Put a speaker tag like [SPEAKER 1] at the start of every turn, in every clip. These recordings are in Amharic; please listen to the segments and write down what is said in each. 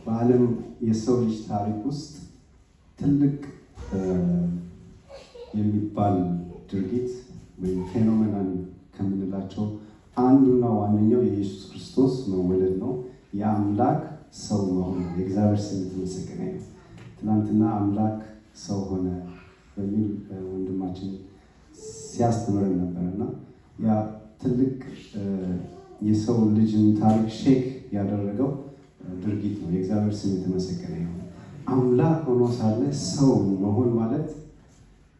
[SPEAKER 1] በዓለም የሰው ልጅ ታሪክ ውስጥ ትልቅ የሚባል ድርጊት ወይም ፌኖሜናን ከምንላቸው አንዱና ዋነኛው የኢየሱስ ክርስቶስ መወለድ ነው። የአምላክ ሰው መሆን ነው። የእግዚአብሔር ስም የተመሰገነ ነው። ትናንትና አምላክ ሰው ሆነ በሚል ወንድማችን ሲያስተምረን ነበርና ያ ትልቅ የሰው ልጅን ታሪክ ሼክ ያደረገው ድርጊት ነው። የእግዚአብሔር ስም የተመሰገነ ነው። አምላክ ሆኖ ሳለ ሰው መሆን ማለት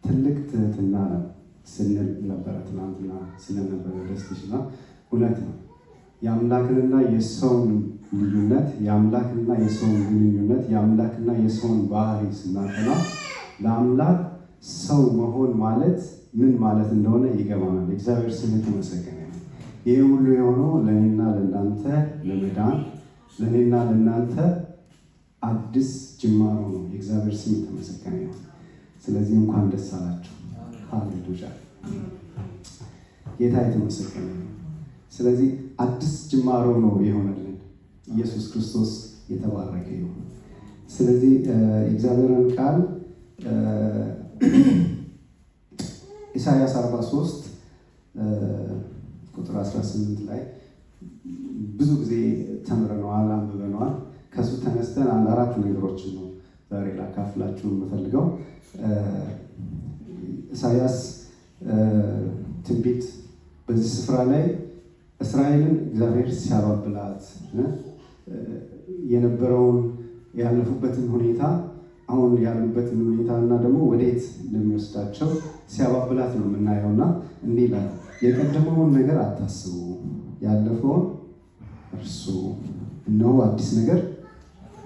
[SPEAKER 1] ትልቅ ትህትና ነው ስንል ነበረ። ትናንትና ስለነበረ ደስቲሽና እውነት ነው። የአምላክንና የሰውን ልዩነት፣ የአምላክና የሰውን ግንኙነት፣ የአምላክና የሰውን ባህሪ ስናጠና ለአምላክ ሰው መሆን ማለት ምን ማለት እንደሆነ ይገባናል። የእግዚአብሔር ስም የተመሰገነ ነው። ይህ ሁሉ የሆነው ለእኔና ለእናንተ ለመዳን፣ ለእኔና ለእናንተ አዲስ ጅማሮ ነው። የእግዚአብሔር ስም የተመሰገነ ነው። ስለዚህ እንኳን ደስ አላችሁ። ሃሌሉያ! ጌታ የተመሰገነ ነው። ስለዚህ አዲስ ጅማሮ ነው የሆነልን። ኢየሱስ ክርስቶስ የተባረከ ይሁን። ስለዚህ የእግዚአብሔርን ቃል ኢሳይያስ 43 ቁጥር 18 ላይ ብዙ ጊዜ ተምረነዋል፣ አንብበነዋል። ከሱ ተነስተን አንድ አራት ነገሮችን ነው ዛሬ ላካፍላችሁ የምፈልገው። ኢሳይያስ ትንቢት በዚህ ስፍራ ላይ እስራኤልን እግዚአብሔር ሲያባብላት የነበረውን ያለፉበትን ሁኔታ፣ አሁን ያሉበትን ሁኔታ እና ደግሞ ወዴት እንደሚወስዳቸው ሲያባብላት ነው የምናየውና እንዲህ ይላል፣ የቀደመውን ነገር አታስቡ፣ ያለፈውን እርሱ፣ እነሆ አዲስ ነገር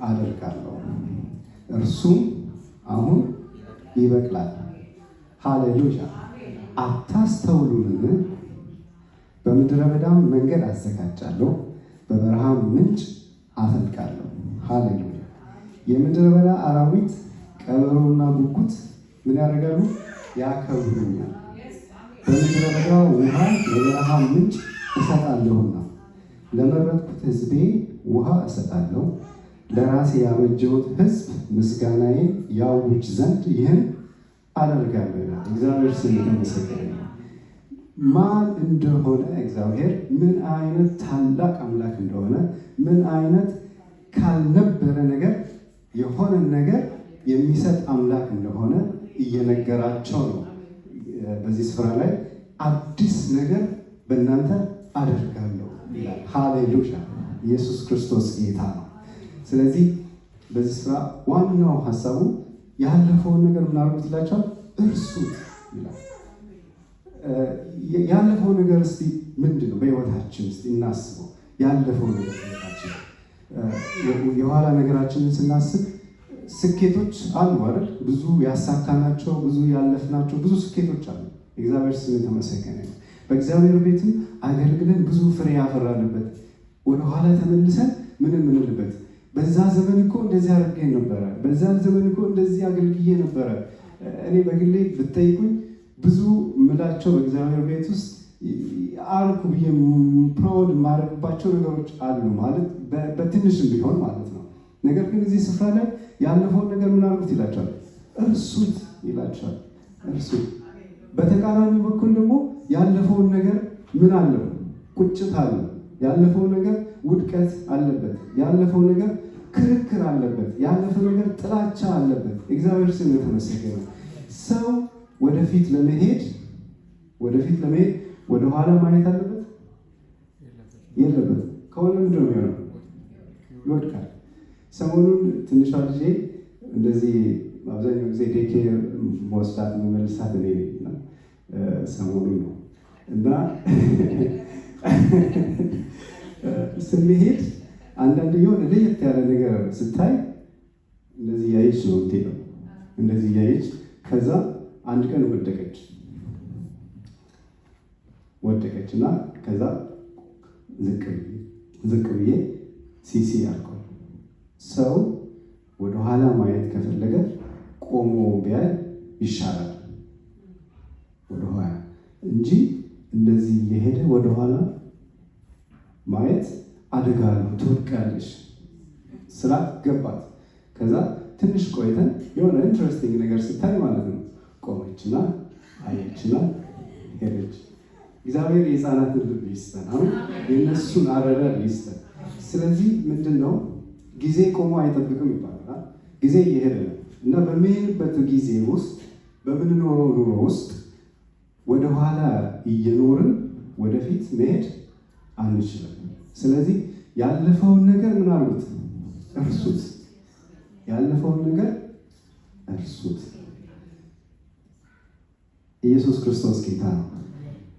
[SPEAKER 1] አደርጋለሁ፣ እርሱም አሁን ይበቅላል። ሃሌሉያ! አታስተውሉምን? በምድረ በዳም መንገድ አዘጋጃለሁ፣ በበረሃም ምንጭ አፈልቃለሁ። ሃሌሉያ! የምድረ በዳ አራዊት ቀበሮና ጉጉት ምን ያደርጋሉ? ያከብሩኛል። በምድረ በዳ ውሃ የበረሃ ምንጭ እሰጣለሁና ለመረጥኩት ሕዝቤ ውሃ እሰጣለሁ። ለራሴ ያበጀሁት ሕዝብ ምስጋናዬን ያውጅ ዘንድ ይህን አደርጋለሁ ይላል። እግዚአብሔር ስም የተመሰገነ ነው። ማን እንደሆነ እግዚአብሔር ምን አይነት ታላቅ አምላክ እንደሆነ፣ ምን አይነት ካልነበረ ነገር የሆነን ነገር የሚሰጥ አምላክ እንደሆነ እየነገራቸው ነው። በዚህ ስፍራ ላይ አዲስ ነገር በእናንተ አደርጋለሁ ይላል። ሃሌሉያ! ኢየሱስ ክርስቶስ ጌታ ነው። ስለዚህ በዚህ ስፍራ ዋናው ሀሳቡ ያለፈውን ነገር ምን አድርጉት ይላቸዋል? እርሱት ይላል። ያለፈው ነገር እስቲ ምንድን ነው? በህይወታችን እስቲ እናስበው። ያለፈው ነገር ህይወታችን የኋላ ነገራችንን ስናስብ ስኬቶች አሉ አይደል? ብዙ ያሳካናቸው፣ ብዙ ያለፍናቸው ብዙ ስኬቶች አሉ። እግዚአብሔር ስም የተመሰገነ ነው። በእግዚአብሔር ቤትም አገልግለን ብዙ ፍሬ ያፈራንበት፣ ወደኋላ ተመልሰን ምን የምንልበት፣ በዛ ዘመን እኮ እንደዚህ አድርጌ ነበረ፣ በዛ ዘመን እኮ እንደዚህ አገልግዬ ነበረ። እኔ በግሌ ብትጠይቁኝ ብዙ ምላቸው በእግዚአብሔር ቤት ውስጥ አርኩ ብዬ ፕሮድ የማደርግባቸው ነገሮች አሉ፣ ማለት በትንሽም ቢሆን ማለት ነው። ነገር ግን እዚህ ስፍራ ላይ ያለፈውን ነገር ምን አድርጉት ይላቸዋል? እርሱት ይላቸዋል። እርሱት። በተቃራኒ በኩል ደግሞ ያለፈውን ነገር ምን አለው? ቁጭት አለው። ያለፈው ነገር ውድቀት አለበት። ያለፈው ነገር ክርክር አለበት። ያለፈው ነገር ጥላቻ አለበት። እግዚአብሔር ስም የተመሰገነ። ሰው ወደፊት ለመሄድ ወደኋላ ማየት አለበት የለበትም? ከሆነ ምንድን ነው የሚሆነው? ይወድቃል። ሰሞኑን ትንሿ ልጄ እንደዚህ አብዛኛው ጊዜ ዴኬ መወስዳት መመልሳት እኔ ነኝ። ሰሞኑን ነው እና ስንሄድ አንዳንድ የሆነ ለየት ያለ ነገር ስታይ እንደዚህ እያየች ነው የምትሄደው። እንደዚህ እያየች ከዛ አንድ ቀን ወደቀች እና ከዛ ዝቅ ብዬ ሲሲ ያልከው ሰው ወደኋላ ማየት ከፈለገ ቆሞ ቢያይ ይሻላል ወደኋላ እንጂ እንደዚህ እየሄደ ወደኋላ ማየት አደጋ ነው። ትወድቃለሽ። ስላት ገባት። ከዛ ትንሽ ቆይተን የሆነ ኢንትረስቲንግ ነገር ስታይ ማለት ነው ቆመችና አየችና ሄደች። እግዚአብሔር የህፃናትን ልብ ይስጠን። አሁን የእነሱን አረዳድ ይስጠን። ስለዚህ ምንድን ነው ጊዜ ቆሞ አይጠብቅም ይባላል። ጊዜ እየሄደ ነው እና በምንሄድበት ጊዜ ውስጥ በምንኖረው ኑሮ ውስጥ ወደኋላ እየኖርን ወደፊት መሄድ አንችልም። ስለዚህ ያለፈውን ነገር ምን አሉት? እርሱት። ያለፈውን ነገር እርሱት። ኢየሱስ ክርስቶስ ጌታ ነው።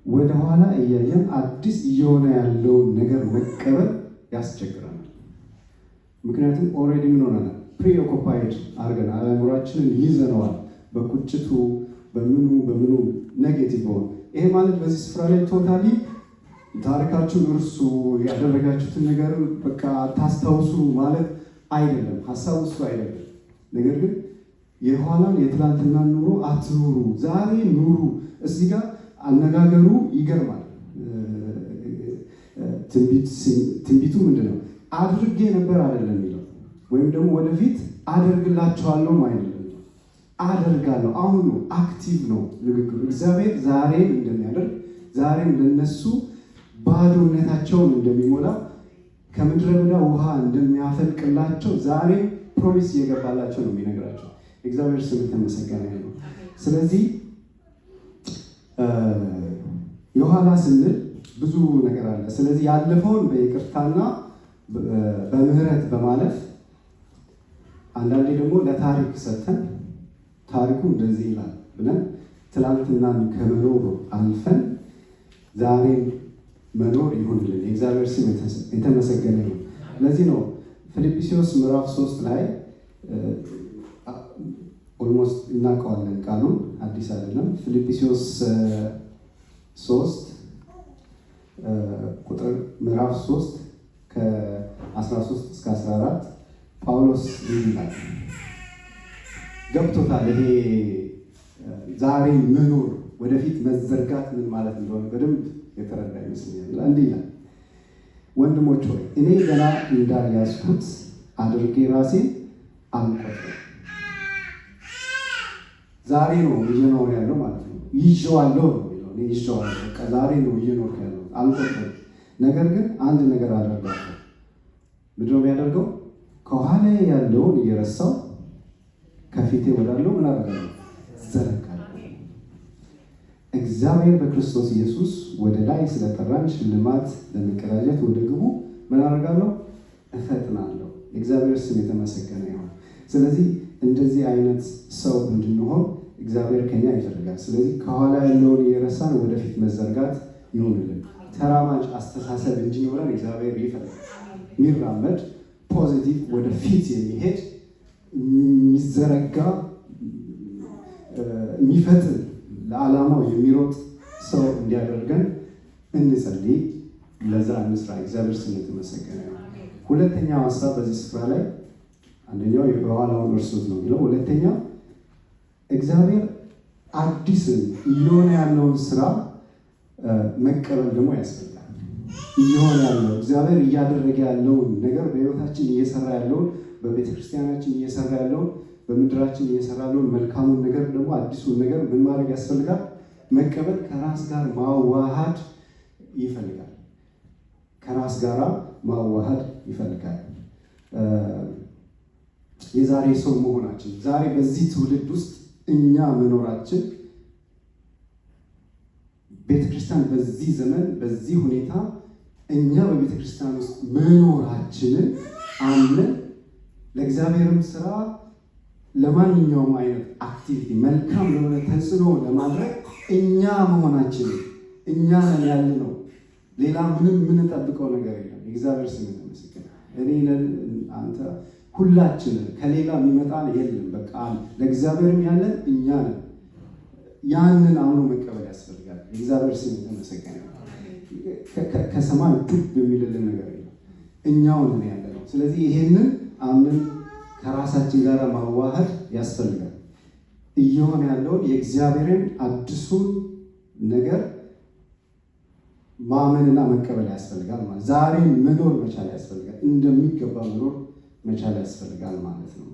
[SPEAKER 1] ወደኋላ እያየን አዲስ እየሆነ ያለውን ነገር መቀበል ያስቸግራል። ምክንያቱም ኦልሬዲ ምን ሆነናል? ፕሪኦኩፓይድ አድርገናል። አእምሯችንን ይዘነዋል በቁጭቱ በምኑ ኔጌቲቭ ሆነ። ይሄ ማለት በዚህ ስፍራ ላይ ቶታሊ ታሪካችሁን እርሱ፣ ያደረጋችሁትን ነገር በቃ ታስታውሱ ማለት አይደለም። ሀሳቡ እሱ አይደለም። ነገር ግን የኋላን የትላንትና ኑሮ አትኑሩ፣ ዛሬ ኑሩ። እዚህ ጋር አነጋገሩ ይገርማል። ትንቢቱ ምንድን ነው? አድርጌ ነበር አይደለም የሚለው፣ ወይም ደግሞ ወደፊት አደርግላቸዋለሁ አይደለም። አደርጋለሁ አሁን ነው፣ አክቲቭ ነው ንግግሩ። እግዚአብሔር ዛሬም እንደሚያደርግ፣ ዛሬም ለነሱ ባዶነታቸውን እንደሚሞላ፣ ከምድረ በዳ ውሃ እንደሚያፈልቅላቸው ዛሬም ፕሮሚስ እየገባላቸው ነው የሚነግራቸው። እግዚአብሔር ስም የተመሰገነ ነው። ስለዚህ የኋላ ስንል ብዙ ነገር አለ። ስለዚህ ያለፈውን በይቅርታና በምህረት በማለፍ አንዳንዴ ደግሞ ለታሪክ ሰጥተን ታሪኩ እንደዚህ ይላል ብለን ትላንትናን ከመኖር አልፈን ዛሬን መኖር ይሁንልን። የእግዚአብሔር ስም የተመሰገነ ነው። ለዚህ ነው ፊልጵስዩስ ምዕራፍ 3 ላይ ኦልሞስት እናውቀዋለን ቃሉን፣ አዲስ አይደለም። ፊልጵስዩስ 3 ቁጥር ምዕራፍ 3 ከ13 እስከ 14 ጳውሎስ ይላል ገብቶታል። ይሄ ዛሬ መኖር ወደፊት መዘርጋት ምን ማለት እንደሆነ በደንብ የተረዳ ይመስለኛል። እንዲህ ይላል፣ ወንድሞች ሆይ እኔ ገና እንዳልያዝኩት አድርጌ ራሴን አልቆጥርም። ዛሬ ነው እየኖር ያለው ማለት ነው። ይዤዋለሁ ነው የሚለው። እኔ ይዤዋለሁ፣ በቃ ዛሬ ነው እየኖር ያለው፣ አልቆጥርም። ነገር ግን አንድ ነገር አደርጋለሁ። ምንድን ነው የሚያደርገው? ከኋላ ያለውን እየረሳው ከፊቴ ወዳለው ምን አደርጋለሁ? ዘረጋለሁ። እግዚአብሔር በክርስቶስ ኢየሱስ ወደ ላይ ስለጠራን ሽልማት ለመቀዳጀት ወደ ግቡ ምን አደርጋለሁ? እፈጥናለሁ። የእግዚአብሔር ስም የተመሰገነ ይሁን። ስለዚህ እንደዚህ አይነት ሰው እንድንሆን እግዚአብሔር ከኛ ይፈልጋል። ስለዚህ ከኋላ ያለውን እየረሳን ወደፊት መዘርጋት ይሆንልን። ተራማጅ አስተሳሰብ እንዲኖረን እግዚአብሔር ይፈልጋል። የሚራመድ ፖዚቲቭ ወደፊት የሚሄድ የሚዘረጋ የሚፈጥን ለዓላማው የሚሮጥ ሰው እንዲያደርገን እንጸልይ። ለዛ እንስራ። እግዚአብሔር ስም የተመሰገነ ነው። ሁለተኛው ሀሳብ በዚህ ስፍራ ላይ አንደኛው የኋላውን እርሱት ነው የሚለው። ሁለተኛው እግዚአብሔር አዲስን እየሆነ ያለውን ስራ መቀበል ደግሞ ያስፈልጋል። እየሆነ ያለው እግዚአብሔር እያደረገ ያለውን ነገር በሕይወታችን እየሰራ ያለውን በቤተክርስቲያናችን እየሰራ ያለውን በምድራችን እየሰራ ያለውን መልካሙን ነገር ደግሞ አዲሱን ነገር ምን ማድረግ ያስፈልጋል? መቀበል፣ ከራስ ጋር ማዋሃድ ይፈልጋል። ከራስ ጋር ማዋሃድ ይፈልጋል። የዛሬ ሰው መሆናችን፣ ዛሬ በዚህ ትውልድ ውስጥ እኛ መኖራችን፣ ቤተክርስቲያን በዚህ ዘመን በዚህ ሁኔታ እኛ በቤተክርስቲያን ውስጥ መኖራችንን አምነን ለእግዚአብሔርም ስራ ለማንኛውም አይነት አክቲቪቲ መልካም ለሆነ ተጽዕኖ ለማድረግ እኛ መሆናችንን እኛ ነን ያልነው። ሌላ ምንም የምንጠብቀው ነገር የለም። የእግዚአብሔር ስም የተመሰገነ። እኔ ነን፣ አንተ፣ ሁላችንን ከሌላ የሚመጣ የለም። በቃ ለእግዚአብሔርም ያለን እኛ ነን። ያንን አምኖ መቀበል ያስፈልጋል። የእግዚአብሔር ስም የተመሰገነ። ከሰማይ ዱብ የሚልልን ነገር የለም። እኛው ነን ያለ ነው። ስለዚህ ይሄንን አምነን ከራሳችን ጋር ማዋሃድ ያስፈልጋል። እየሆነ ያለውን የእግዚአብሔርን አዲሱን ነገር ማመንና መቀበል ያስፈልጋል። ማለት ዛሬ መኖር መቻል ያስፈልጋል። እንደሚገባ መኖር መቻል ያስፈልጋል ማለት ነው።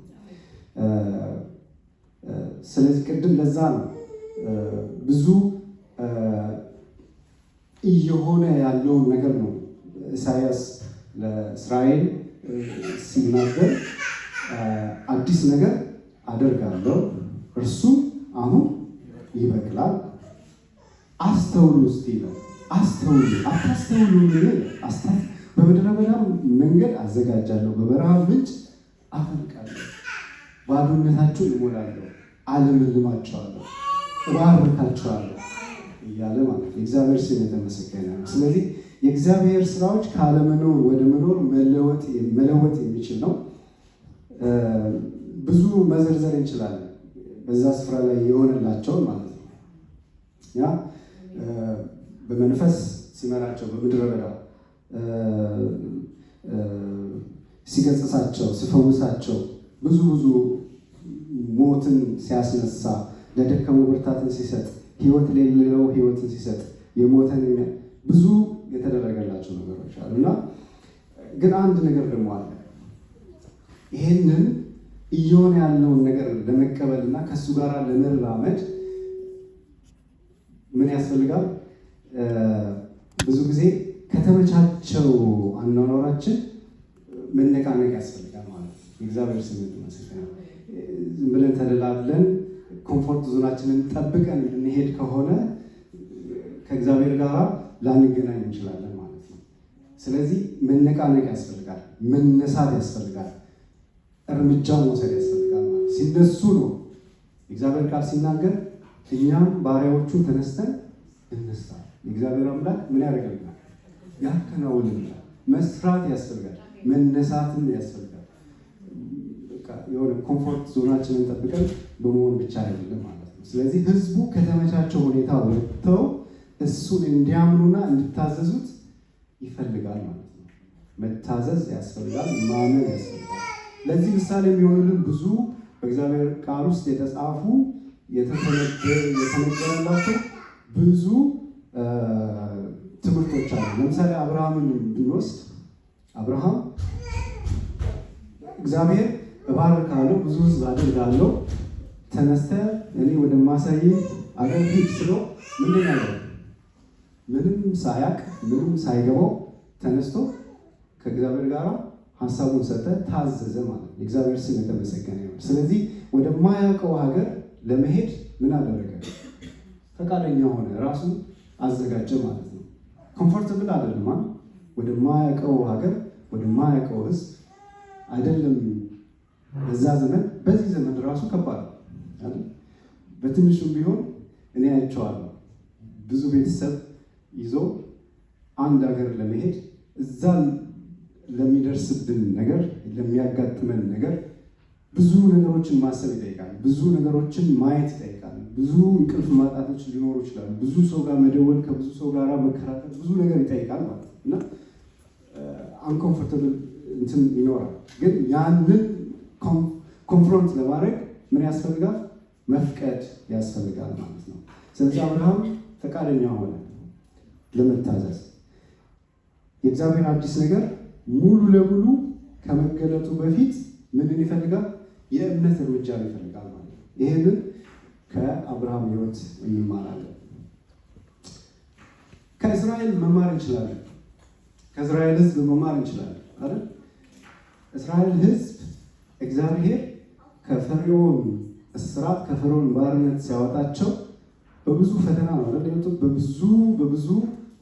[SPEAKER 1] ስለዚህ ቅድም ለዛ ነው ብዙ እየሆነ ያለውን ነገር ነው ኢሳያስ ለእስራኤል ሲናገር አዲስ ነገር አደርጋለሁ እርሱም አሁን ይበቅላል አስተውሉ እስቲ ይላል። አስተውሉ አታስተውሉ በምድረ በዳ መንገድ አዘጋጃለሁ፣ በበረሃ ምንጭ አፈልቃለሁ፣ ባዶነታችሁን እሞላለሁ፣ አለመልማቸዋለሁ፣ እባርካቸዋለሁ እያለ ማለት ነው። የእግዚአብሔር ስም የተመሰገነ ነው። ስለዚህ የእግዚአብሔር ስራዎች ካለመኖር ወደ መኖር መለወጥ የሚችል ነው። ብዙ መዘርዘር እንችላለን በዛ ስፍራ ላይ የሆነላቸውን ማለት ነው። ያ በመንፈስ ሲመራቸው በምድረ በዳ ሲገጽሳቸው ሲፈውሳቸው ብዙ ሞትን ሲያስነሳ ለደከሙ ብርታትን ሲሰጥ ህይወት ለሌለው ህይወትን ሲሰጥ የሞተን ብዙ የተደረገላቸው ነገሮች አሉ እና ግን አንድ ነገር ደግሞ አለ። ይሄንን እየሆነ ያለውን ነገር ለመቀበል እና ከእሱ ጋር ለመራመድ ምን ያስፈልጋል? ብዙ ጊዜ ከተመቻቸው አኗኗራችን መነቃነቅ ያስፈልጋል ማለት ነው። የእግዚአብሔር ስም ይመስገን። ዝም ብለን ተደላድለን ኮምፎርት ዞናችንን ጠብቀን እንሄድ ከሆነ ከእግዚአብሔር ጋር ላንገናኝ እንችላለን ማለት ነው። ስለዚህ መነቃነቅ ያስፈልጋል፣ መነሳት ያስፈልጋል፣ እርምጃ መውሰድ ያስፈልጋል ማለት ሲነሱ ነው የእግዚአብሔር ቃል ሲናገር እኛም ባሪያዎቹ ተነስተን እንነሳ። የእግዚአብሔር አምላክ ምን ያደርግልናል? ያከናውንልናል። መስራት ያስፈልጋል፣ መነሳትም ያስፈልጋል። የሆነ ኮምፎርት ዞናችንን ጠብቀን በመሆን ብቻ አይደለም ማለት ነው። ስለዚህ ህዝቡ ከተመቻቸው ሁኔታ ወጥተው እሱን እንዲያምኑና እንዲታዘዙት ይፈልጋል ማለት ነው። መታዘዝ ያስፈልጋል፣ ማመን ያስፈልጋል። ለዚህ ምሳሌ የሚሆኑልን ብዙ በእግዚአብሔር ቃል ውስጥ የተጻፉ የተነገረላቸው ብዙ ትምህርቶች አሉ። ለምሳሌ አብርሃምን ብንወስድ አብርሃም እግዚአብሔር እባርካለሁ ብዙ ህዝብ አደርጋለሁ ተነስተህ እኔ ወደማሳይህ አገር ሂድ ስለው ምንድን ያለው? ምንም ሳያቅ ምንም ሳይገባው ተነስቶ ከእግዚአብሔር ጋር ሀሳቡን ሰጠ፣ ታዘዘ ማለት ነው። የእግዚአብሔር ስም የተመሰገነ ይሁን። ስለዚህ ወደማያውቀው ሀገር ለመሄድ ምን አደረገ? ፈቃደኛ ሆነ፣ ራሱን አዘጋጀ ማለት ነው። ኮምፎርታብል አይደለም። ወደማያውቀው ሀገር ወደማያውቀው ህዝብ አይደለም። በዛ ዘመን በዚህ ዘመን ራሱ ከባድ ነው። በትንሹም ቢሆን እኔ አይቼዋለሁ። ብዙ ቤተሰብ ይዞ አንድ ሀገር ለመሄድ እዛ ለሚደርስብን ነገር ለሚያጋጥመን ነገር ብዙ ነገሮችን ማሰብ ይጠይቃል። ብዙ ነገሮችን ማየት ይጠይቃል። ብዙ እንቅልፍ ማጣቶች ሊኖሩ ይችላሉ። ብዙ ሰው ጋር መደወል፣ ከብዙ ሰው ጋር መከራከር ብዙ ነገር ይጠይቃል ማለት ነው እና አንኮምፎርታብል እንትን ይኖራል። ግን ያንን ኮንፍሮንት ለማድረግ ምን ያስፈልጋል? መፍቀድ ያስፈልጋል ማለት ነው። ስለዚህ አብርሃም ፈቃደኛ ሆነ ለመታዘዝ። የእግዚአብሔር አዲስ ነገር ሙሉ ለሙሉ ከመገለጡ በፊት ምንን ይፈልጋል? የእምነት እርምጃ ይፈልጋል ማለት ነው። ይሄንን ከአብርሃም ሕይወት እንማራለን። ከእስራኤል መማር እንችላለን። ከእስራኤል ሕዝብ መማር እንችላለን አይደል? እስራኤል ሕዝብ እግዚአብሔር ከፈርዖን እስራት ከፈርዖን ባርነት ሲያወጣቸው በብዙ ፈተና ነው አይደል የወጡት? በብዙ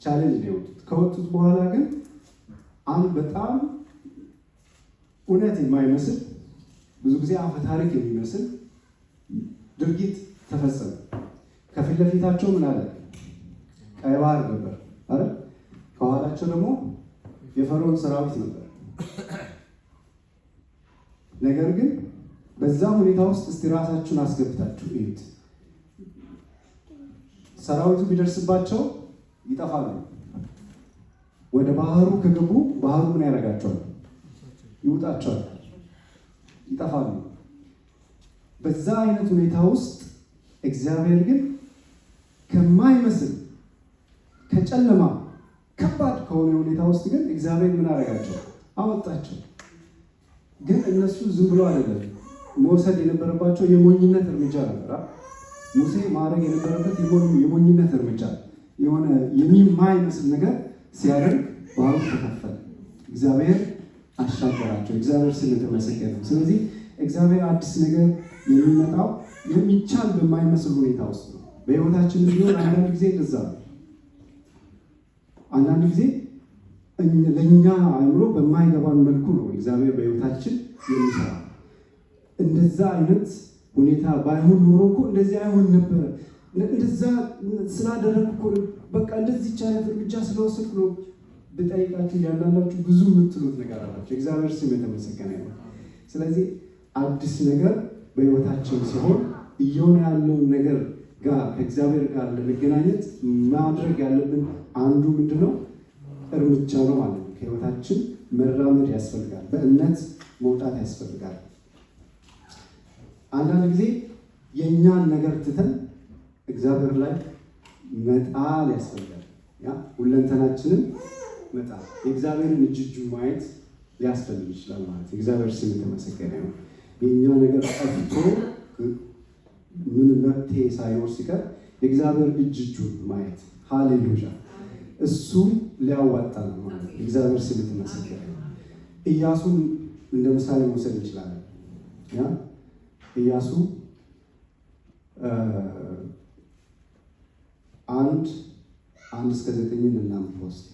[SPEAKER 1] ቻሌንጅ ነው የወጡት። ከወጡት በኋላ ግን አንድ በጣም እውነት የማይመስል ብዙ ጊዜ አፈ ታሪክ የሚመስል ድርጊት ተፈጸመ። ከፊት ለፊታቸው ምን አለ? ቀይ ባህር ነበር አይደል? ከኋላቸው ደግሞ የፈርዖን ሰራዊት ነበር። ነገር ግን በዛ ሁኔታ ውስጥ እስቲ ራሳችሁን አስገብታችሁ እዩት። ሰራዊቱ ቢደርስባቸው ይጠፋሉ። ወደ ባህሩ ከገቡ ባህሩ ምን ያደርጋቸዋል? ይውጣቸዋል፣ ይጠፋሉ። በዛ አይነት ሁኔታ ውስጥ እግዚአብሔር ግን ከማይመስል ከጨለማ ከባድ ከሆነ ሁኔታ ውስጥ ግን እግዚአብሔር ምን አደረጋቸው? አወጣቸው። ግን እነሱ ዝም ብሎ አይደለም መውሰድ የነበረባቸው የሞኝነት እርምጃ ነበር። ሙሴ ማድረግ የነበረበት የሞኝነት እርምጃ የሆነ የማይመስል ነገር ሲያደርግ ባህሩ ተከፈለ። እግዚአብሔር አሻገራቸው። እግዚአብሔር ስም የተመሰገነ ነው። ስለዚህ እግዚአብሔር አዲስ ነገር የሚመጣው የሚቻል በማይመስል ሁኔታ ውስጥ ነው። በህይወታችን ቢሆን አንዳንድ ጊዜ እንደዛ ነው። አንዳንድ ጊዜ ለእኛ አእምሮ በማይገባን መልኩ ነው እግዚአብሔር በህይወታችን የሚሰራ። እንደዛ አይነት ሁኔታ ባይሆን ኖሮ እኮ እንደዚህ አይሆን ነበረ፣ እንደዛ ስላደረግኩ እኮ በቃ እንደዚህ አይነት እርምጃ ስለወሰድኩ ነው ብጠይቃችሁ ያላላችሁ ብዙ የምትሉት ነገር አላቸው። እግዚአብሔር ስም የተመሰገነ ነው። ስለዚህ አዲስ ነገር በህይወታችን ሲሆን እየሆነ ያለውን ነገር ጋር ከእግዚአብሔር ጋር ለመገናኘት ማድረግ ያለብን አንዱ ምንድነው? እርምጃ ነው ማለት ነው። ከህይወታችን መራመድ ያስፈልጋል። በእምነት መውጣት ያስፈልጋል። አንዳንድ ጊዜ የእኛን ነገር ትተን እግዚአብሔር ላይ መጣል ያስፈልጋል። ያ ሁለንተናችንን መጣል የእግዚአብሔርን እጅ ማየት ሊያስፈልግ ይችላል ማለት ነው። እግዚአብሔር ስም የተመሰገነ ነው። የእኛ ነገር ጠፍቶ ምን መፍትሄ ሳይኖር ሲቀር የእግዚአብሔር እጁን ማየት ሃሌሉያ፣ እሱ ሊያዋጣ ነው ማለት ነው። እግዚአብሔር ስም የተመሰገነ ነው። ኢያሱን እንደ ምሳሌ መውሰድ እንችላለን። ያ ኢያሱ 1:1-9 እናንብብ እስቲ።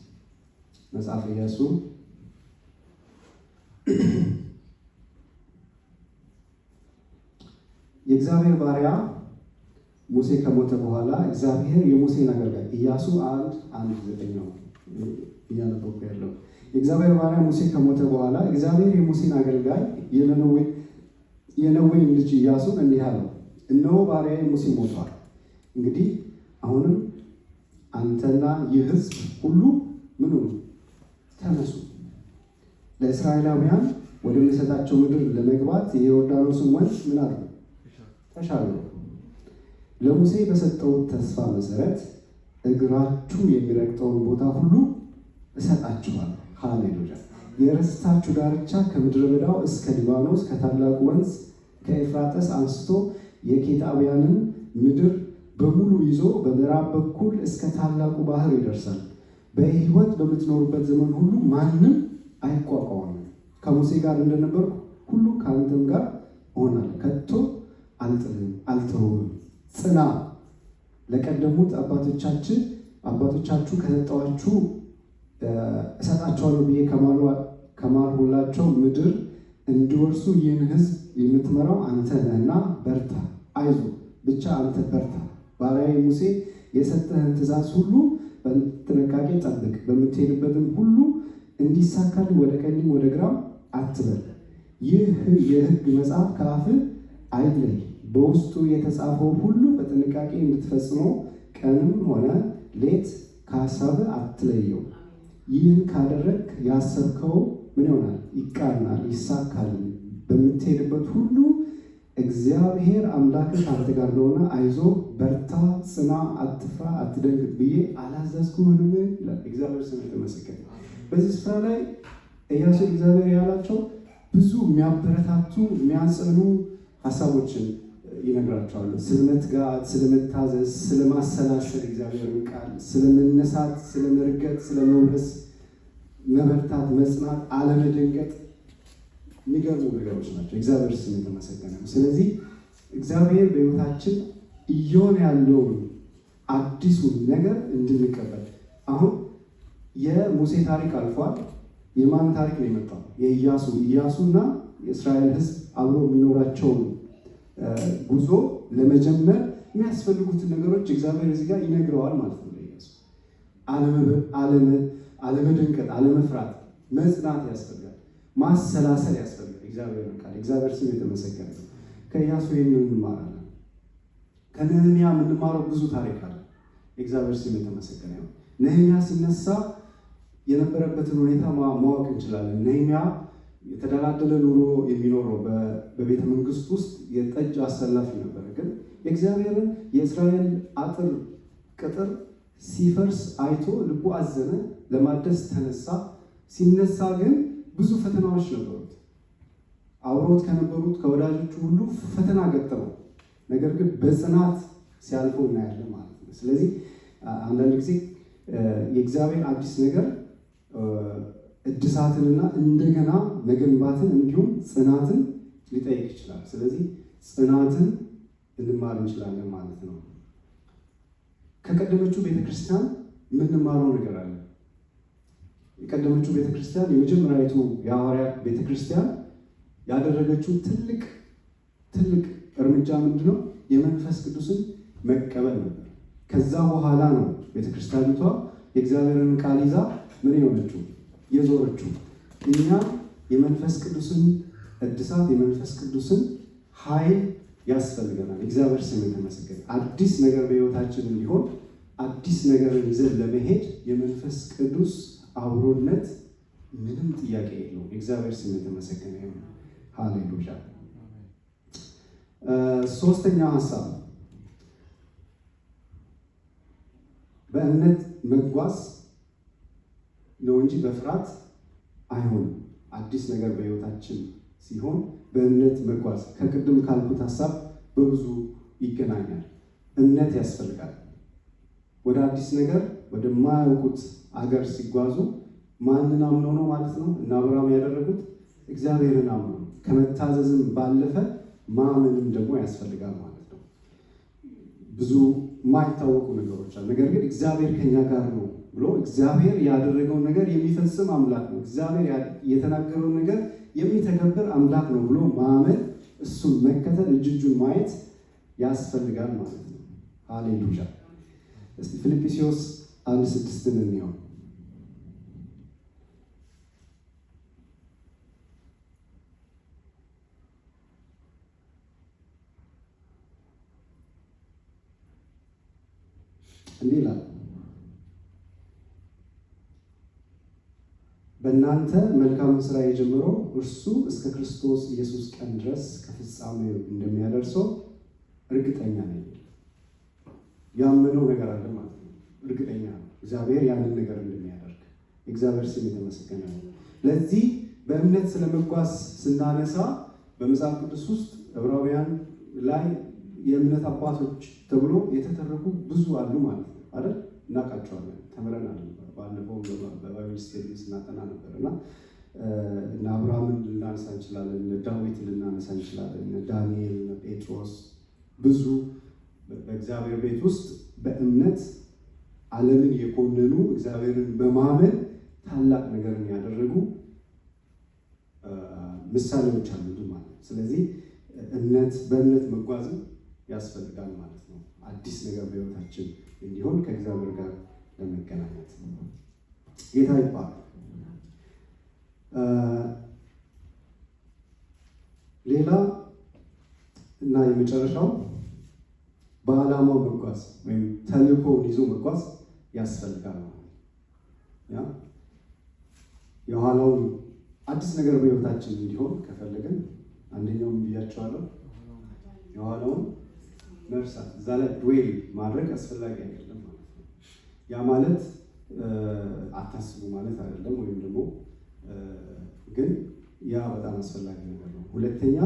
[SPEAKER 1] መጽሐፈ ኢያሱ የእግዚአብሔር ባሪያ ሙሴ ከሞተ በኋላ እግዚአብሔር የሙሴን አገልጋይ ኢያሱ 1:1-9 ነው እያነበብኩ ያለው። የእግዚአብሔር ባሪያ ሙሴ ከሞተ በኋላ እግዚአብሔር የሙሴን አገልጋይ የነዌን ልጅ ኢያሱን እንዲህ አለው፣ እነሆ ባሪያዬ ሙሴ ሞቷል። እንግዲህ አሁንም አንተና ይህ ሕዝብ ሁሉ ምን ሆኑ? ተነሱ፣ ለእስራኤላውያን ወደሚሰጣቸው ምድር ለመግባት የዮርዳኖስን ወንዝ ምን አሉ? ተሻገሩ። ለሙሴ በሰጠው ተስፋ መሰረት እግራችሁ የሚረግጠውን ቦታ ሁሉ እሰጣችኋለሁ። ሃሌሉያ። የርስታችሁ ዳርቻ ከምድረ በዳው እስከ ሊባኖስ ከታላቁ ወንዝ ከኤፍራጥስ አንስቶ የኬጣውያንን ምድር በሙሉ ይዞ በምዕራብ በኩል እስከ ታላቁ ባህር ይደርሳል። በሕይወት በምትኖሩበት ዘመን ሁሉ ማንም አይቋቋምም። ከሙሴ ጋር እንደነበርኩ ሁሉ ከአንተም ጋር እሆናለሁ። ከቶ አልጥልም፣ አልተውም። ጽና፣ ለቀደሙት አባቶቻችሁ ከሰጠኋችሁ እሰጣቸዋለሁ ብዬ ከማልሁላቸው ምድር እንዲወርሱ ይህን ሕዝብ የምትመራው አንተ ነህና በርታ፣ አይዞ፣ ብቻ አንተ በርታ። ባሪያዬ ሙሴ የሰጠህን ትእዛዝ ሁሉ በጥንቃቄ ጠብቅ። በምትሄድበትም ሁሉ እንዲሳካልህ ወደ ቀኝም ወደ ግራም አትበል። ይህ የሕግ መጽሐፍ ከአፍህ አይለይ። በውስጡ የተጻፈው ሁሉ በጥንቃቄ እንድትፈጽመው ቀንም ሆነ ሌት ከሀሳብህ አትለየው። ይህን ካደረግ ያሰብከው ምን ይሆናል? ይቃናል፣ ይሳካል። በምትሄድበት ሁሉ እግዚአብሔር አምላክህ ከአንተ ጋር ነውና አይዞ፣ በርታ፣ ጽና፣ አትፍራ፣ አትደንግጥ ብዬ አላዘዝኩህምን? ይላል። እግዚአብሔር ስም የተመሰገነ። በዚህ ስፍራ ላይ ኢያሱ እግዚአብሔር ያላቸው ብዙ የሚያበረታቱ የሚያጸኑ ሀሳቦችን ይነግራቸዋል። ስለመትጋት፣ ስለመታዘዝ፣ ስለማሰላሰል እግዚአብሔርን ቃል፣ ስለመነሳት፣ ስለመርገጥ፣ ስለመውረስ፣ መበርታት፣ መጽናት፣ አለመደንገጥ የሚገርሙ ነገሮች ናቸው። እግዚአብሔር ስም የተመሰገነ ነው። ስለዚህ እግዚአብሔር በሕይወታችን እየሆነ ያለውን አዲሱን ነገር እንድንቀበል አሁን የሙሴ ታሪክ አልፏል። የማን ታሪክ ነው የመጣው? የኢያሱ። ኢያሱና የእስራኤል ሕዝብ አብሮ የሚኖራቸውን ጉዞ ለመጀመር የሚያስፈልጉትን ነገሮች እግዚአብሔር እዚህ ጋር ይነግረዋል ማለት ነው። ለኢያሱ አለመደንቀጥ፣ አለመፍራት፣ መጽናት ያስፈልጋል። ማሰላሰል ያስፈልጋል። እግዚአብሔር ቃል። እግዚአብሔር ስም የተመሰገነ ነው። ከኢያሱ ይህንን እንማራለን። ከነህምያ የምንማረው ብዙ ታሪክ አለ። እግዚአብሔር ስም የተመሰገነ ነው። ነህምያ ሲነሳ የነበረበትን ሁኔታ ማወቅ እንችላለን። ነህምያ የተደላደለ ኑሮ የሚኖረው በቤተ መንግስት ውስጥ የጠጅ አሰላፊ ነበረ። ግን የእግዚአብሔርን የእስራኤል አጥር ቅጥር ሲፈርስ አይቶ ልቡ አዘነ፣ ለማደስ ተነሳ። ሲነሳ ግን ብዙ ፈተናዎች ነበሩት። አብሮት ከነበሩት ከወዳጆቹ ሁሉ ፈተና ገጠመው። ነገር ግን በጽናት ሲያልፈው እናያለን ማለት ነው። ስለዚህ አንዳንድ ጊዜ የእግዚአብሔር አዲስ ነገር እድሳትንና እንደገና መገንባትን እንዲሁም ጽናትን ሊጠይቅ ይችላል። ስለዚህ ጽናትን ልንማር እንችላለን ማለት ነው። ከቀደመችው ቤተክርስቲያን የምንማረው ነገር አለ። የቀደመችው ቤተክርስቲያን የመጀመሪያዊቱ የሐዋርያት ቤተክርስቲያን ያደረገችው ትልቅ እርምጃ ምንድነው? የመንፈስ ቅዱስን መቀበል ነበር። ከዛ በኋላ ነው ቤተክርስቲያኒቷ የእግዚአብሔርን ቃል ይዛ ምን የሆነችው የዞረችው። እኛ የመንፈስ ቅዱስን እድሳት የመንፈስ ቅዱስን ኃይል ያስፈልገናል። እግዚአብሔር ስም የተመሰገነ። አዲስ ነገር በሕይወታችን እንዲሆን አዲስ ነገርን ይዘን ለመሄድ የመንፈስ ቅዱስ አብሮነት ምንም ጥያቄ የለውም። እግዚአብሔር ስም የተመሰገነ ይሁን። ሃሌሉያ። ሶስተኛ ሀሳብ በእምነት መጓዝ ነው እንጂ በፍርሃት አይሆንም። አዲስ ነገር በሕይወታችን ሲሆን በእምነት መጓዝ ከቅድም ካልኩት ሀሳብ በብዙ ይገናኛል። እምነት ያስፈልጋል። ወደ አዲስ ነገር ወደማያውቁት አገር ሲጓዙ ማንን አምነው ነው ማለት ነው? እና አብርሃም ያደረጉት እግዚአብሔርን አምነው ከመታዘዝም ባለፈ ማመንም ደግሞ ያስፈልጋል ማለት ነው። ብዙ የማይታወቁ ነገሮች አሉ። ነገር ግን እግዚአብሔር ከኛ ጋር ነው ብሎ እግዚአብሔር ያደረገውን ነገር የሚፈጽም አምላክ ነው፣ እግዚአብሔር የተናገረውን ነገር የሚተገብር አምላክ ነው ብሎ ማመን፣ እሱን መከተል፣ እጁን ማየት ያስፈልጋል ማለት ነው። ሃሌሉያ። እስቲ ፊልጵስዩስ 1:6 እንየው። እንዲህ ይላል፣ በእናንተ መልካም ስራ የጀመረው እርሱ እስከ ክርስቶስ ኢየሱስ ቀን ድረስ ከፍጻሜው እንደሚያደርሰው እርግጠኛ ነኝ። ያመነው ነገር አለ ማለት ነው። እርግጠኛ ነው እግዚአብሔር ያንን ነገር እንደሚያደርግ። እግዚአብሔር ስም የተመሰገነ ነው። ለዚህ በእምነት ስለመጓዝ ስናነሳ በመጽሐፍ ቅዱስ ውስጥ ዕብራውያን ላይ የእምነት አባቶች ተብሎ የተተረኩ ብዙ አሉ ማለት ነው አይደል? እናውቃቸዋለን፣ ተምረናል። ባለፈው በባይብል ስተዲ ስናጠና ነበር እና እነ አብርሃምን ልናነሳ እንችላለን፣ እነ ዳዊትን ልናነሳ እንችላለን፣ እነ ዳንኤል፣ እነ ጴጥሮስ ብዙ በእግዚአብሔር ቤት ውስጥ በእምነት ዓለምን የኮነኑ እግዚአብሔርን በማመን ታላቅ ነገርን ያደረጉ ምሳሌዎች አሉ ማለት ነው። ስለዚህ በእምነት መጓዝም ያስፈልጋል ማለት ነው። አዲስ ነገር በሕይወታችን እንዲሆን ከእግዚአብሔር ጋር ለመገናኘት ጌታ ይባላል። ሌላ እና የመጨረሻው በዓላማው መጓዝ ወይም ተልእኮውን ይዞ መጓዝ ያስፈልጋል ማለት ነው። የኋላውን አዲስ ነገር በሕይወታችን እንዲሆን ከፈለግን አንደኛውን ብያቸዋለሁ፣ የኋላውን መርሳት፣ እዛ ላይ ድዌል ማድረግ አስፈላጊ አይደለም ማለት ነው። ያ ማለት አታስቡ ማለት አይደለም፣ ወይም ደግሞ ግን ያ በጣም አስፈላጊ ነገር ነው። ሁለተኛ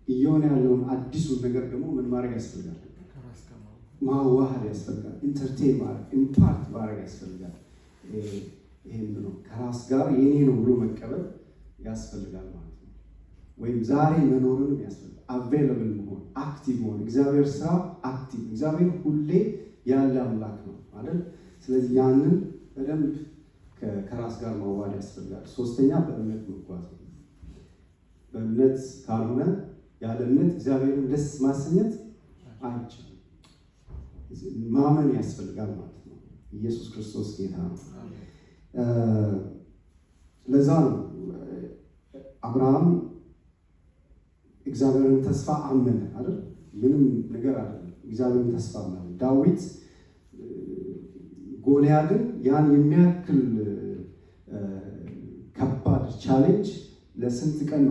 [SPEAKER 1] እየሆነ ያለውን አዲሱን ነገር ደግሞ ምን ማድረግ ያስፈልጋል? ማዋሃድ ያስፈልጋል። ኢንተርቴን ማድረግ ኢምፓርት ማድረግ ያስፈልጋል። ይህም ነው ከራስ ጋር የኔ ነው ብሎ መቀበል ያስፈልጋል ማለት ነው። ወይም ዛሬ መኖርንም ያስፈልጋል። አቬይለብል መሆን፣ አክቲቭ መሆን። እግዚአብሔር ስራ አክቲቭ፣ እግዚአብሔር ሁሌ ያለ አምላክ ነው ማለት። ስለዚህ ያንን በደንብ ከራስ ጋር ማዋሃድ ያስፈልጋል። ሶስተኛ በእምነት መጓዝ ነው። በእምነት ካልሆነ ያለ እምነት እግዚአብሔርን ደስ ማሰኘት አይቻልም። ማመን ያስፈልጋል ማለት ነው። ኢየሱስ ክርስቶስ ጌታ ነው። ለዛ ነው አብርሃም እግዚአብሔርን ተስፋ አመነ አይደል? ምንም ነገር አይደለም። እግዚአብሔርን ተስፋ አመነ። ዳዊት ጎልያድን ያን የሚያክል ከባድ ቻሌንጅ ለስንት ቀን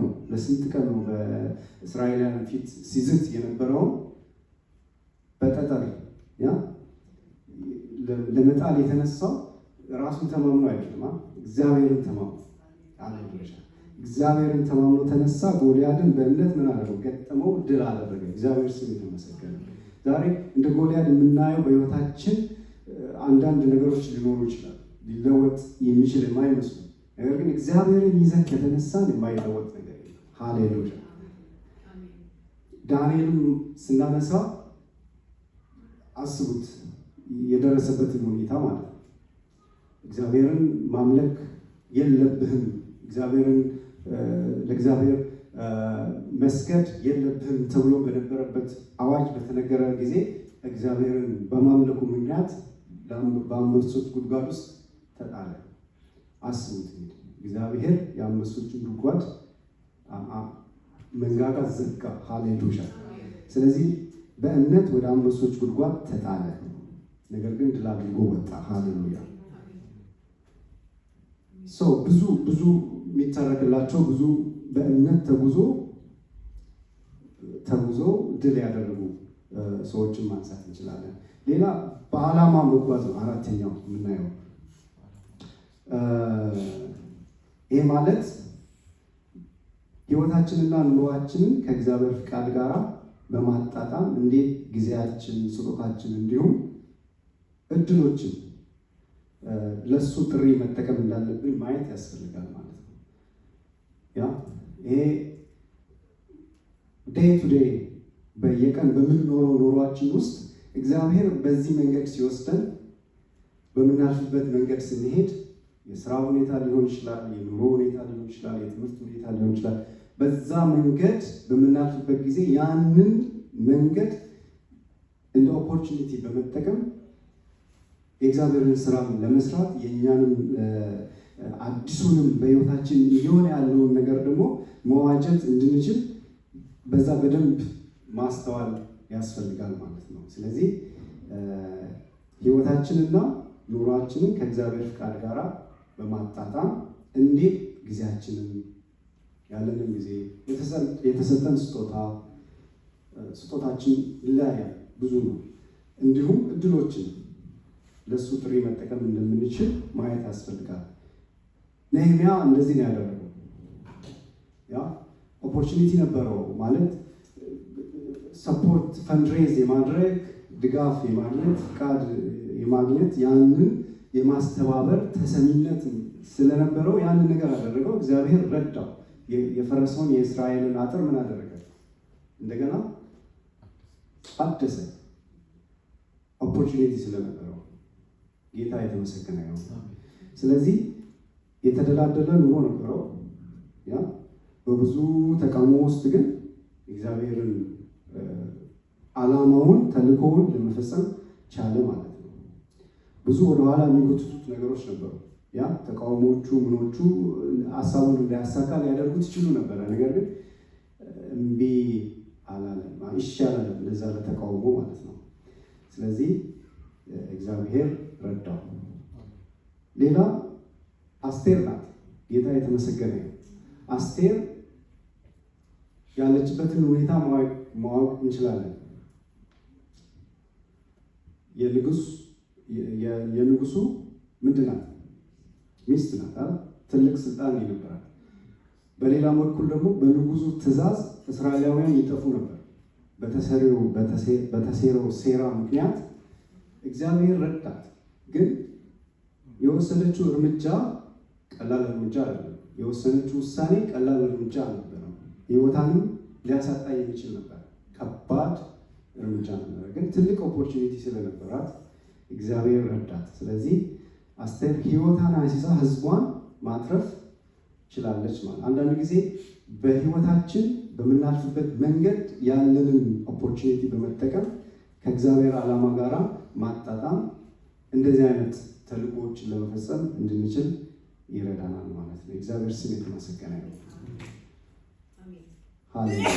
[SPEAKER 1] ነው በእስራኤላውያን ፊት ሲዝት የነበረውን በጠጠር ለመጣል የተነሳው ራሱን ተማምኖ አይደለም፣ እግዚአብሔርን ተማምኖ። እግዚአብሔርን ተማምኖ ተነሳ። ጎልያድን በእምነት ምን አደረገው? ገጠመው፣ ድል አደረገ። እግዚአብሔር ስም የተመሰገነ። ዛሬ እንደ ጎልያድ የምናየው በሕይወታችን አንዳንድ ነገሮች ሊኖሩ ይችላል፣ ሊለወጥ የሚችል የማይመስሉ ነገር ግን እግዚአብሔርን ይዘን ከተነሳን የማይለወጥ ነገር የለም። ሃሌሉያ። ዳንኤልም ስናነሳ አስቡት የደረሰበትን ሁኔታ ማለት ነው። እግዚአብሔርን ማምለክ የለብህም፣ ለእግዚአብሔር መስገድ የለብህም ተብሎ በነበረበት አዋጅ በተነገረ ጊዜ እግዚአብሔርን በማምለኩ ምክንያት በአንበሶች ጉድጓድ ውስጥ ተጣለ። አስቡት እግዚአብሔር የአንበሶችን ጉድጓድ መንጋጋ ዘጋ። ሃሌሉያ። ስለዚህ በእምነት ወደ አንበሶች ጉድጓድ ተጣለ፣ ነገር ግን ድል አድርጎ ወጣ። ሃሌሉያ። ብዙ የሚተረክላቸው ብዙ በእምነት ተጉዞ ድል ያደረጉ ሰዎችን ማንሳት እንችላለን። ሌላ በዓላማ መጓዝ ነው። አራተኛው የምናየው ይህ ማለት ሕይወታችንና ኑሯችንን ከእግዚአብሔር ፍቃድ ጋር በማጣጣም እንዴት ጊዜያችን፣ ስጦታችን እንዲሁም እድሎችን ለሱ ጥሪ መጠቀም እንዳለብን ማየት ያስፈልጋል ማለት ነው። ይሄ ዴይ ቱ ዴይ በየቀን በምንኖረው ኑሯችን ውስጥ እግዚአብሔር በዚህ መንገድ ሲወስደን በምናልፍበት መንገድ ስንሄድ የስራ ሁኔታ ሊሆን ይችላል፣ የኑሮ ሁኔታ ሊሆን ይችላል፣ የትምህርት ሁኔታ ሊሆን ይችላል። በዛ መንገድ በምናልፍበት ጊዜ ያንን መንገድ እንደ ኦፖርቹኒቲ በመጠቀም የእግዚአብሔርን ስራ ለመስራት የእኛንም አዲሱንም በሕይወታችን እየሆነ ያለውን ነገር ደግሞ መዋጀት እንድንችል በዛ በደንብ ማስተዋል ያስፈልጋል ማለት ነው። ስለዚህ ሕይወታችንና ኑሯችንን ከእግዚአብሔር ፍቃድ ጋር በማጣጣም እንዴት ጊዜያችንን ያለንን ጊዜ የተሰጠን ስጦታችን ይለያያል፣ ብዙ ነው። እንዲሁም እድሎችን ለእሱ ጥሪ መጠቀም እንደምንችል ማየት ያስፈልጋል። ነህምያ እንደዚህ ነው ያደረገው። ኦፖርቹኒቲ ነበረው ማለት ሰፖርት ፈንድሬዝ የማድረግ ድጋፍ የማግኘት ፍቃድ የማግኘት ያንን የማስተባበር ተሰሚነት ስለነበረው ያንን ነገር አደረገው። እግዚአብሔር ረዳው። የፈረሰውን የእስራኤልን አጥር ምን አደረገ? እንደገና አደሰ። ኦፖርቹኒቲ ስለነበረው ጌታ የተመሰገነ ነው። ስለዚህ የተደላደለ ኑሮ ነበረው። በብዙ ተቃውሞ ውስጥ ግን እግዚአብሔርን ዓላማውን ተልእኮውን ለመፈጸም ቻለ ማለት ነው። ብዙ ወደኋላ የሚጎትቱት ነገሮች ነበሩ። ተቃውሞቹ ምኖቹ ሀሳቡን እንዳያሳካ ሊያደርጉት ይችሉ ነበረ። ነገር ግን እምቢ አላለም፣ ይሻላል ለዛ ለተቃውሞ ማለት ነው። ስለዚህ እግዚአብሔር ረዳው። ሌላ አስቴር ናት። ጌታ የተመሰገነ ነው። አስቴር ያለችበትን ሁኔታ ማወቅ እንችላለን። የንጉሱ ምንድን ናት? ሚስት ናት። ትልቅ ስልጣን ይነበራል። በሌላ በኩል ደግሞ በንጉሱ ትእዛዝ እስራኤላውያን ይጠፉ ነበር። በተሴረው ሴራ ምክንያት እግዚአብሔር ረዳት። ግን የወሰደችው እርምጃ ቀላል እርምጃ አይደለም። የወሰነችው ውሳኔ ቀላል እርምጃ አልነበረም። ሕይወታንም ሊያሳጣ የሚችል ነበር። ከባድ እርምጃ ነበረ። ግን ትልቅ ኦፖርቹኒቲ ስለነበራት እግዚአብሔር ረዳት። ስለዚህ አስቴር ሕይወቷን አሲሳ ሕዝቧን ማትረፍ ችላለች ማለት። አንዳንድ ጊዜ በሕይወታችን በምናልፍበት መንገድ ያለንን ኦፖርቹኒቲ በመጠቀም ከእግዚአብሔር ዓላማ ጋር ማጣጣም እንደዚህ አይነት ተልእኮዎችን ለመፈጸም እንድንችል ይረዳናል ማለት ነው። እግዚአብሔር ስም የተመሰገነ ነው። ሃሌሉያ።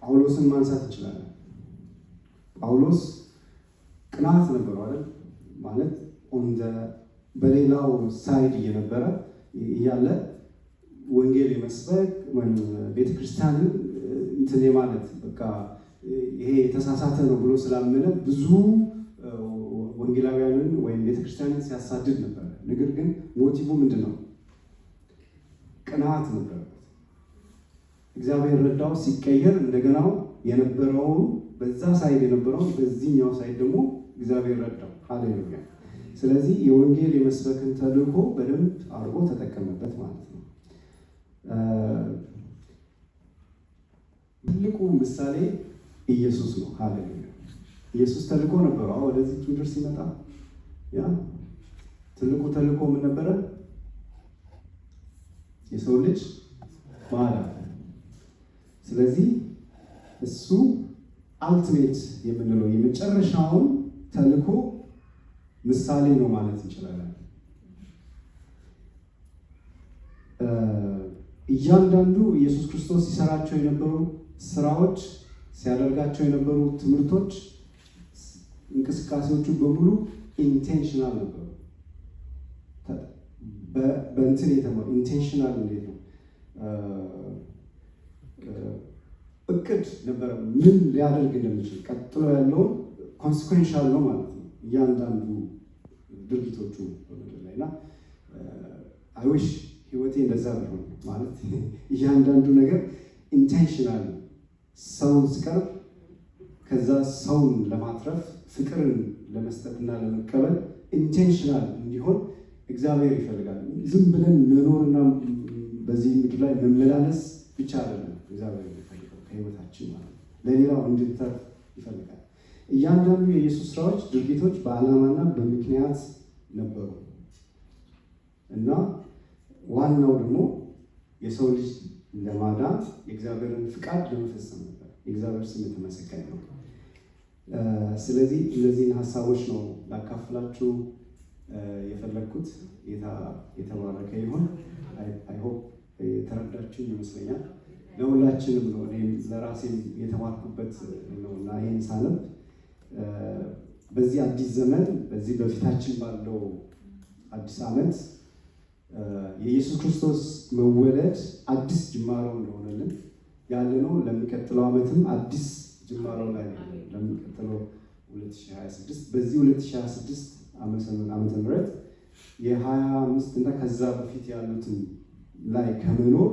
[SPEAKER 1] ጳውሎስን ማንሳት እንችላለን። ጳውሎስ ቅናት ነበረው አይደል? ማለት በሌላው ሳይድ እየነበረ እያለ ወንጌል የመስበክ ቤተክርስቲያንን እንትን ማለት በቃ ይሄ የተሳሳተ ነው ብሎ ስላመነ ብዙ ወንጌላውያንን ወይም ቤተክርስቲያንን ሲያሳድድ ነበር። ነገር ግን ሞቲቭ ምንድን ነው? ቅናት ነበረበት። እግዚአብሔር ረዳው። ሲቀየር እንደገናው የነበረው በዛ ሳይድ የነበረው በዚህኛው ሳይድ ደግሞ እግዚአብሔር ረዳው። ሃሌሉያ። ስለዚህ የወንጌል የመስበክን ተልእኮ በደንብ አድርጎ ተጠቀመበት ማለት ነው። ትልቁ ምሳሌ ኢየሱስ ነው። ሃሌሉያ። ኢየሱስ ተልእኮ ነበረው ወደዚህ ምድር ሲመጣ። ያ ትልቁ ተልእኮ ምን ነበረ? የሰው ልጅ ማዳን። ስለዚህ እሱ አልቲሜት የምንለው የመጨረሻውን ተልእኮ ምሳሌ ነው ማለት እንችላለን። እያንዳንዱ ኢየሱስ ክርስቶስ ሲሰራቸው የነበሩ ስራዎች፣ ሲያደርጋቸው የነበሩ ትምህርቶች፣ እንቅስቃሴዎቹ በሙሉ ኢንቴንሽናል ነበሩ። በእንትን የተማሩ ኢንቴንሽናል እንዴት ነው? እቅድ ነበረ፣ ምን ሊያደርግ እንደሚችል ቀጥሎ ያለውን ኮንሲኩዌንሻል ነው ማለት ነው እያንዳንዱ ድርጊቶቹ በምድር ላይ። እና አይዊሽ ህይወቴ እንደዛ ቢሆን ማለት እያንዳንዱ ነገር ኢንቴንሽናል፣ ሰውን ሲቀርብ ከዛ ሰውን ለማትረፍ ፍቅርን ለመስጠትና ለመቀበል ኢንቴንሽናል እንዲሆን እግዚአብሔር ይፈልጋል። ዝም ብለን መኖርና በዚህ ምድር ላይ መመላለስ ብቻ አይደለም እግዚአብሔር የሚፈልገው ከህይወታችን ማለት ነው፣ ለሌላው እንድንተርፍ ይፈልጋል። እያንዳንዱ የኢየሱስ ስራዎች፣ ድርጊቶች በዓላማና በምክንያት ነበሩ እና ዋናው ደግሞ የሰው ልጅ ለማዳን የእግዚአብሔርን ፍቃድ ለመፈጸም ነበር። የእግዚአብሔር ስም የተመሰገነ ነው። ስለዚህ እነዚህን ሀሳቦች ነው ላካፍላችሁ የፈለግኩት። የተባረከ ይሁን። አይ ሆፕ የተረዳችሁ ይመስለኛል። ለሁላችንም ነው፣ እኔም ለራሴም የተማርኩበት ነው እና ይህን ሳነብ በዚህ አዲስ ዘመን በዚህ በፊታችን ባለው አዲስ ዓመት የኢየሱስ ክርስቶስ መወለድ አዲስ ጅማሮ እንደሆነልን ያለ ነው። ለሚቀጥለው ዓመትም አዲስ ጅማሮ ላይ ለሚቀጥለው 2026 በዚህ 2026 ዓመተ ምህረት የ25 እና ከዛ በፊት ያሉትን ላይ ከመኖር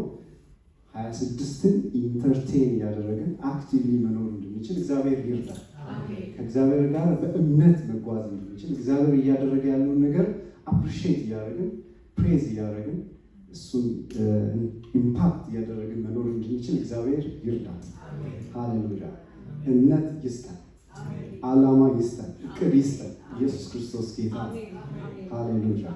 [SPEAKER 1] 26ን ኢንተርቴን እያደረግን አክቲቭሊ መኖር እንድንችል እግዚአብሔር ይርዳል። ከእግዚአብሔር ጋር በእምነት መጓዝ እንድንችል እግዚአብሔር እያደረገ ያለውን ነገር አፕሪሺየት እያደረግን ፕሬዝ እያደረግን እሱን ኢምፓክት እያደረግን መኖር እንድንችል እግዚአብሔር ይርዳል። ሃሌሉያ። እምነት ይስጠን፣ ዓላማ ይስጠን፣ እቅድ ይስጠን። ኢየሱስ ክርስቶስ ጌታ። ሃሌሉያ።